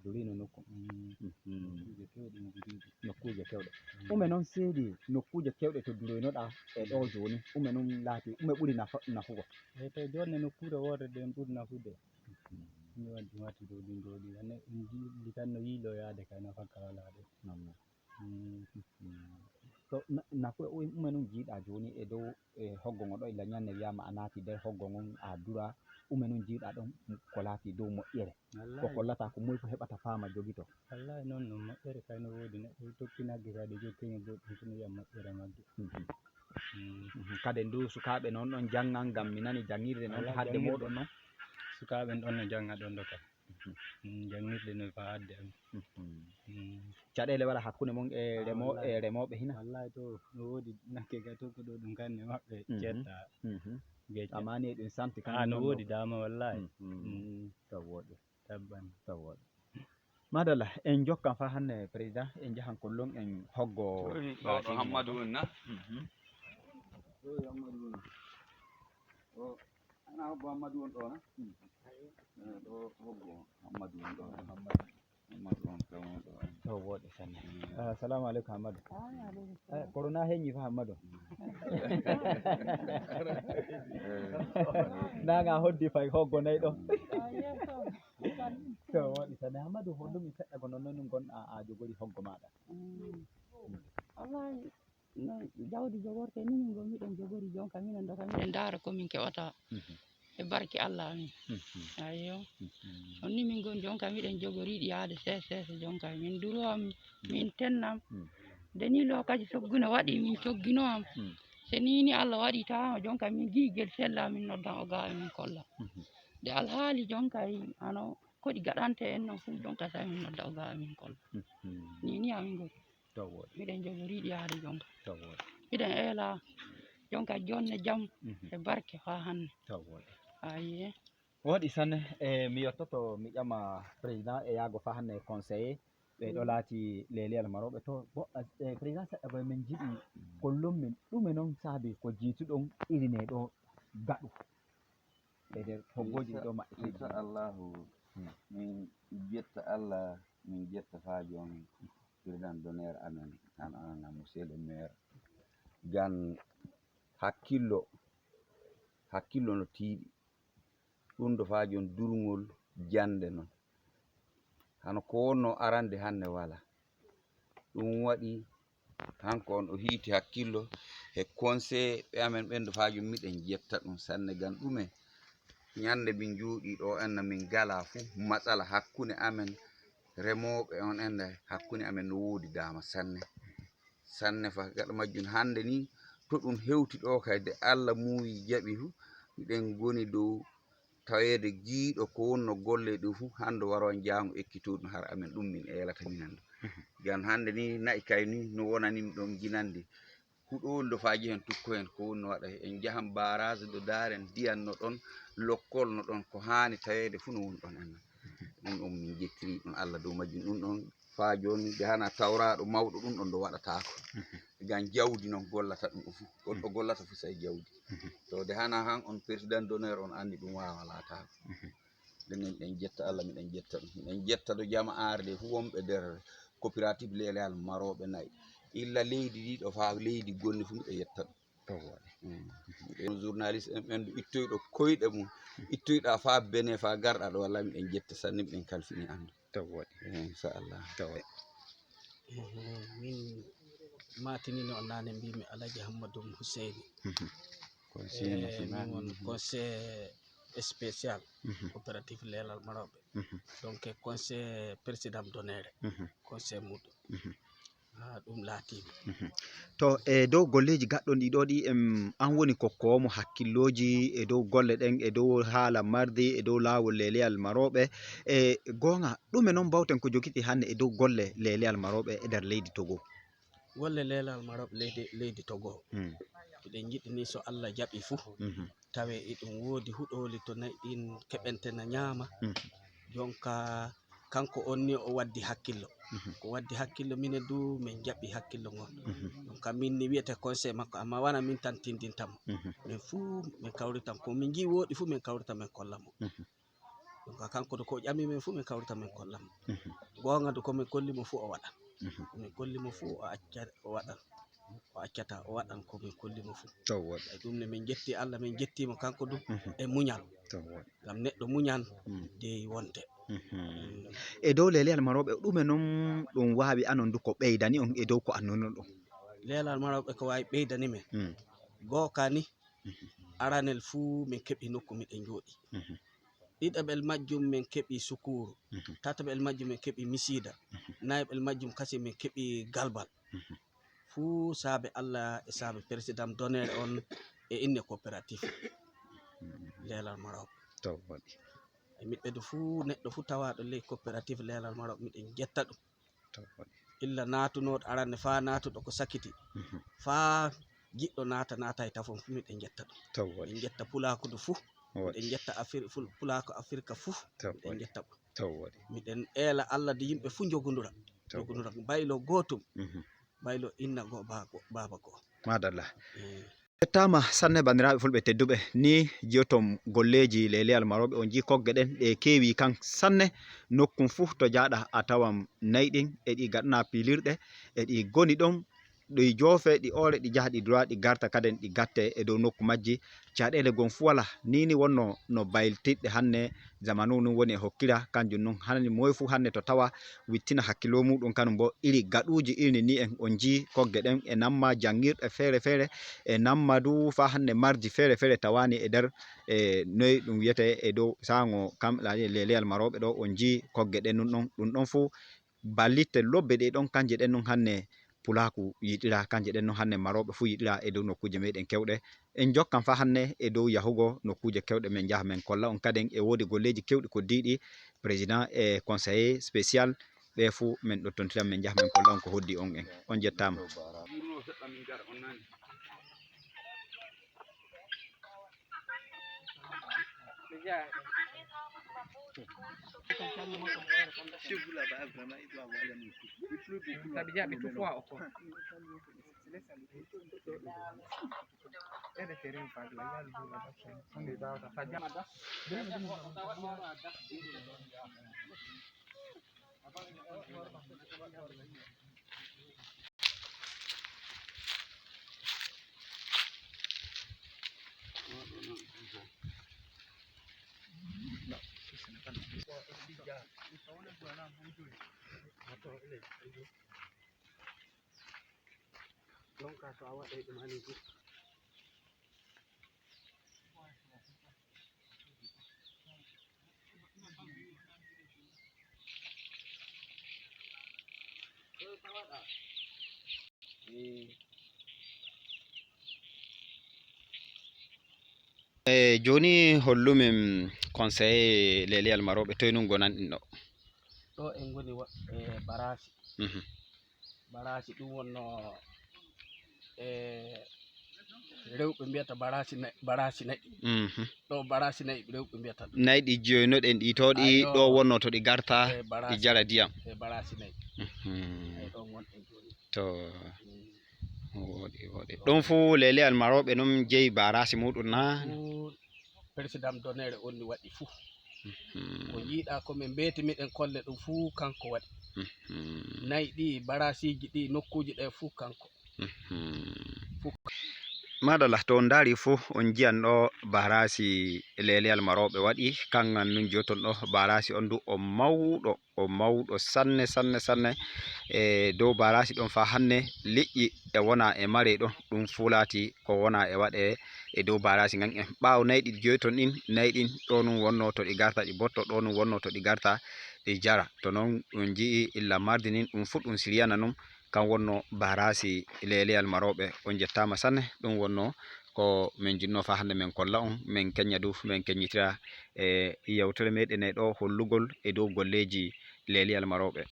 durino nokku nokkuje kewɗe ɗume noon seedi nokkuje kewɗe to duroynoɗa e ɗo joni ɗume noon laati ɗume ɓuri nafugo e to joni nokkure woore ɗen ɓuri nafude ɗum waddi mati dow ɗin jooɗi ane ɗum jilli tan no yiilo yaade kay nafaka wala ɗo to nafu ɗume noon jiiɗa joni e dow e hoggo ngo ɗo illa ñande wiyama a naati nder hoggo ngon a dura ɗume noon jiiɗa ɗon ko laati dow moƴƴere ko hollata ko moy ko heɓata faama jogito wallahi noon no moƴƴere kay no woodi neɗɗo tokki nagge kay ɗe jokkini goɗɗum sono wiya moƴƴere magge kadi ndu sukaɓe noon ɗon janggan ngam mi nani jangirde noon to hadde moɗon noon sukaɓe ɗon no janga ɗon ɗo kay jangirde no fa hadde am caɗele wala hakkude mon e remoɓe hina wallahi to no woodi nagge kay tokkuɗo ɗum kanne maɓɓe cetta amani e ɗum santi no woodi dama wallahi taw woɗi tabban taw woɗi madalla en jokkan fa hannde président en jahan kollon en hoggo ɗo Hammadou on na ana hobbo Hammadou on ɗo na ɗo hobbo Hammadou on ɗo Hammadou on tawno ɗo to woɗi sanne assalamu aleykum Hammadou corona heñi fa Hammadou naga hoddi fay hoggo nayi ɗo to woɗi sanne Hammadou hollumi seɗɗa ko nonnon gonɗa a jogori hoggo maɗa wallahi no jawdi jogorte ni min gon miɗen jogori jonka minen ɗo kam miɗen daara komin keɓata e barke Allah amin ayyo on ni min gon jonka miɗen jogoriɗi yaade sese jonka min duroam min tennam deni lokaci sogguno waɗi min coggino am se ni Allah waɗi tawama jonka min gigel sella min noddan o ga min kolla de alhaali jonka ano koɗi gaɗante en non fu jonka sa min nodda o ga min kolla ni amin goni miɗen jogoriɗi yaade jonka miɗen eela jonka jonne jam e barke fa hannde aye woɗi sanne mi yettoto mi ƴama président e yaago fa hannde conseillé ɓeɗo laati leliyal maroɓe to président seɗɗa boy min jiiɗi kollon min ɗume noon saabi ko jiituɗon irine ɗo gaɗu e nder hoggoji ɗo maɓɓe inchallahu min jetta Allah min jetta fa joni président d'honneur amen an monsieur le maire gan hakkillo no tiiɗi ɗum ɗo fa joni durgol jande noon hano ko wonno arande hande wala ɗum waɗi hanko on o hiiti hakkillo e conseil ɓe amen ɓenɗo fa joni miɗen jetta ɗum sanne gan ɗume ñande min jooɗi ɗo enna min gala fu matsala hakkunde amen remoɓe on enda hakkunde amen no woodi dama sanne fa gaɗa majjum hande ni to ɗum hewti ɗo kayde Allah muuyi jaɓi fu miɗen goni dow tawede jiiɗo ko wonno golle ɗo fu hande waro jango ekkitoɗum har amen ɗum min elata minando gan hande ni nayi kay ni no wonani ɗon ginande huɗowol do faji hen tukko hen ko wonno waɗa en jahan barage ɗo daren ndiyanno ɗon lokkol no ɗon ko hani tawede fu no woni ɗon enna ɗum ɗon min jettiri ɗum Allah dow majjum ɗum ɗon fa joni ɓe hana tawraɗo mawɗo ɗum ɗon ɗo waɗatako gan jawdi noon gollata ɗum fu goɗɗo gollata fu say jawdi to de hana han on président d'honneur on andi ɗum wawa latako ɗum miɗen jetta Allah miɗen jetta ɗum miɗen jetta ɗo jama'are ɗe fu wonɓe nder coopérative leleyal maroɓe nayyi illa leydi ndi ɗo fa leydi gonni fu miɗo yetta ɗum journaliste en ɓenɗo ittoyɗo koyɗe mum ittoyɗa fa Benin fa garɗa ɗo wallahi miɗen jetta sanne miɗen kalfini andu inchallah min matinino on nane mbimi Alaji Hammadou Husseini min won conseil spécial coopérative lelal maroɓe donc conseil président d'honneur conseil muɗum ɗum laatimi to e dow golleji gaɗɗon ɗiɗo ɗi an woni kokkowomo hakkilloji e dow golle ɗen e dow haala mardi e dow lawol leleyal maroɓe e gonga ɗume noon bawten ko jogiti hannde e dow golle leleyal maroɓe e nder leydi Togo golle lelal maroɓe leydi Togo eɗen jiɗi ni so Allah jaɓi fuu tawe eɗum woodi huɗoli to nayi ɗin keɓentena ñaama jonka kanko on ni o waddi hakkillo ko waddi hakkillo minen du min jaɓi hakkillo ngon donc min ni wiyete conseil makko amma wana min tan tindintamo min fuu min kawritan ko min ji woɗi fuu min kawrita min kollamo donc kanko ko ƴami min fuu min kawrita min kollamo gonga du komin kolli mo fu o waɗan komin kolli mo fu o acca o waɗan o accata o waɗan komin kolli mo fu ay ɗum ne min jetti Allah min jettimo kanko du e muñal ngam neɗɗo muñan dey wonde e dow lele almaroɓe ɗume noon ɗum wawi anon du ko ɓeydani on e dow ko annonon ɗum lelal maroɓe ko wawi ɓeydani men gooka ni aranel fuu min keɓi nokku miɗen jooɗi ɗiɗaɓel majjum min keɓi sukuru tataɓel majjum min keɓi misida nayiɓel majjum kasi min keɓi galbal fuu saabe Allah e saabe président donere on e inne coopératif lelal maroɓe e miɓɓe du fuu neɗɗo fuu tawaɗo ley coopératif lelal maroɓe miɗen jetta ɗum illa natunoɗo aranne fa natuɗo ko sakiti fa jiɗɗo nata e tafon fu miɗen jetta ɗum min jetta pulakudu fuu miɗen jetta pulako afrique fuu miɗen jetta ɗum miɗen eela Allah de yimɓe fuu jogondura baylo gotum baylo inna go baba go madalla jettama sanne bandiraɓe fulɓe tedduɓe ni jiotom golleji lele almaroɓe on ji kogge ɗen ɗe kewi kan sanne nokkum fuu to jaɗa a tawan nayɗin e ɗi gaɗana pilirɗe e ɗi goni ɗon ɗi joofe ɗi ore ɗi jaha ɗi dura ɗi garta kaden ɗi gatte e dow nokku majji caɗele gon fu wala nini wonno no bayltiɗɗe hanne zamanu nun woni e hokkira kanjum nun hanni moye fu hanne to tawa wittina hakkilo muɗum kanum bo iri gaɗuji irni ni en on ji kogge ɗen e namma jangirɗe feere feere e namma du fa hande marji feere feere tawani e nder noyi ɗum wiyete e dow sango kam lele almaroɓe ɗo on ji kogge ɗen nun ɗum ɗon fu ballitte lobbe ɗe ɗon kanje ɗen nun hanne pulaku yiɗira kanje ɗen no hanne maroɓe fu yiɗira e dow nokkuje meɗen kewɗe en jokkan fa hanne e dow yahugo nokkuje kewɗe men jaha men kolla on kaden e wodi golleji kewɗi ko diɗi président e conseiller spécial ɓe fu men ɗo tontiran men jaha men kolla on ko hoddi on en on jettama joni hollumin conseiller lele almaroɓe toy nun gonan ɗin ɗo ɗo en goni e barasi barasi ɗum wonno rewɓe mbiyata barasi nayi ɗo barasi nayi rewɓe mbiyata ɗum nayi ɗi joynoɗen ɗi to ɗi ɗo wonno to ɗi garta ɗi jara ndiyam e barasi nayi ɗo gonɗen joni to woɗi ɗum fu lele almaroɓe ɗum jeeyi barasi muɗum na président donere on ni waɗi fuu ko yiiɗa komin mbeti miɗen kolle ɗum fuu kanko waɗi nayi ɗi barasiji ɗi nokkuji ɗe fuu kanko madalla to on dari fuu on jiyan ɗo barasi lele almaroɓe waɗi kangan nun joton ɗo barasi on du o mawɗo sanne e dow barasi ɗon fa hanne liƴƴi e wona e mare ɗo ɗum fu lati ko wona e waɗe e dow barasi ngan en ɓawo nayi ɗi joyton ɗin nayi ɗin ɗo nun wonno to ɗi garta ɗi botto ɗo nun wonno to ɗi garta ɗi jara to noon ɗum jii illa mardi nin ɗum fu ɗum siriyana num kan wonno barasi lele almaroɓe on jettama sanne ɗum wonno ko min jinno fa hande men kolla on min kenya du min kenyitira e yewtere meɗen e ɗo hollugol e dow golleji lele almaroɓe